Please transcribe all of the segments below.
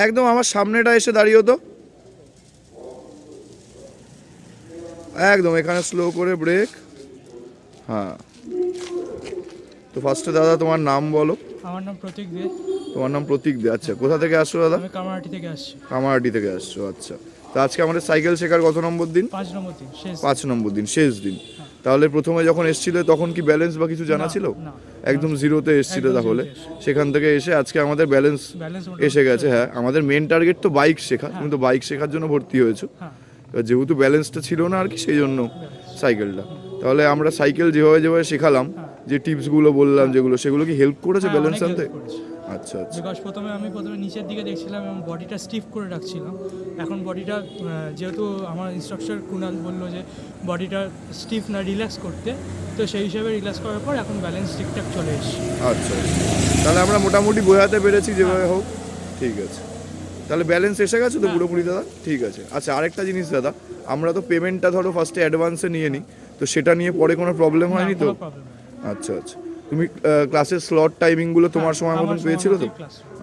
একদম আমার সামনেটা এসে দাঁড়িয়ে তো, একদম এখানে স্লো করে ব্রেক। হ্যাঁ, তো ফার্স্টে দাদা তোমার নাম বলো। আমার নাম প্রতীক দে। তোমার নাম প্রতীক দে, আচ্ছা। কোথা থেকে আসছো দাদা? আমি কামারহাটি থেকে আসছি। কামারহাটি থেকে আসছো, আচ্ছা। তো আজকে আমাদের সাইকেল শেখার কত নম্বর দিন? 5 নম্বর দিন, শেষ। 5 নম্বর দিন, শেষ দিন। তাহলে প্রথমে যখন এসছিলে তখন কি ব্যালেন্স বা কিছু জানা ছিল? না, একদম জিরোতে এসছিলে একদম তাহলে। জিরোতে এসেছি। সেখান থেকে এসে আজকে আমাদের ব্যালেন্স এসে গেছে। হ্যাঁ, আমাদের মেন টার্গেট তো বাইক শেখা, তুমি তো বাইক শেখার জন্য ভর্তি হয়েছো। হ্যাঁ, এবার যেহেতু ব্যালেন্সটা ছিল না আর কি, সেই জন্য সাইকেলটা। তাহলে আমরা সাইকেল যেভাবে যেভাবে শেখালাম, যে টিপসগুলো বললাম যেগুলো, সেগুলো কি হেল্প করেছে হ্যাঁ, ব্যালেন্স অনেক আনতে? help করেছে। আচ্ছা আচ্ছা। বিকজ আমি প্রথমে নিচের দিকে দেখছিলাম এবং বডিটা স্টিফ করে রাখছিলাম। এখন বডিটা যেহেতু আমার ইনস্ট্রাক্টর কুনাল বললো যে বডিটা স্টিফ না, রিল্যাক্স করতে, তো সেই হিসাবে রিল্যাক্স করার পর এখন ব্যালেন্স ঠিকঠাক চলে এসেছে। আচ্ছা, তাহলে আমরা মোটামুটি বোঝাতে পেরেছি যেভাবে হোক। ঠিক আছে, তাহলে ব্যালেন্স এসে গেছে তো পুরোপুরি দাদা? ঠিক আছে। আচ্ছা, আরেকটা জিনিস দাদা, আমরা তো পেমেন্টটা ধরো ফার্স্টে অ্যাডভান্সে নিয়ে নিই, তো সেটা নিয়ে পরে কোনো প্রবলেম হয়নি তো? আচ্ছা আচ্ছা। তুমি ক্লাসের স্লট টাইমিংগুলো তোমার সময় মতন পেয়েছিল তো?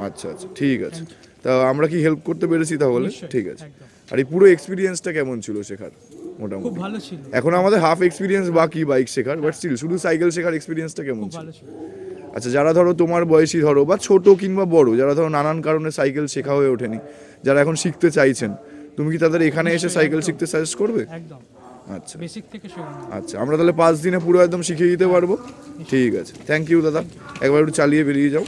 আচ্ছা আচ্ছা, ঠিক আছে। তা আমরা কি হেল্প করতে পেরেছি তাহলে? ঠিক আছে। আর এই পুরো এক্সপিরিয়েন্সটা কেমন ছিল শেখার? খুব মোটামুটি ভালো ছিল। এখন আমাদের হাফ এক্সপিরিয়েন্স বাকি বাইক শেখার, বাট স্টিল শুধু সাইকেল শেখার এক্সপিরিয়েন্সটা কেমন খুব ছিল? ভালো ছিল। আচ্ছা, যারা ধরো তোমার বয়সী ধরো বা ছোট কিংবা বড়, যারা ধরো নানান কারণে সাইকেল শেখা হয়ে ওঠেনি, যারা এখন শিখতে চাইছেন, তুমি কি তাদের এখানে এসে সাইকেল শিখতে সাজেস্ট করবে? একদম, আচ্ছা বেসিক থেকে শেখানো। আচ্ছা, আমরা তাহলে 5 দিনে পুরো একদম শিখিয়ে দিতে পারবো। ঠিক আছে, থ্যাংক ইউ দাদা। একবার একটু চালিয়ে বেরিয়ে যাও।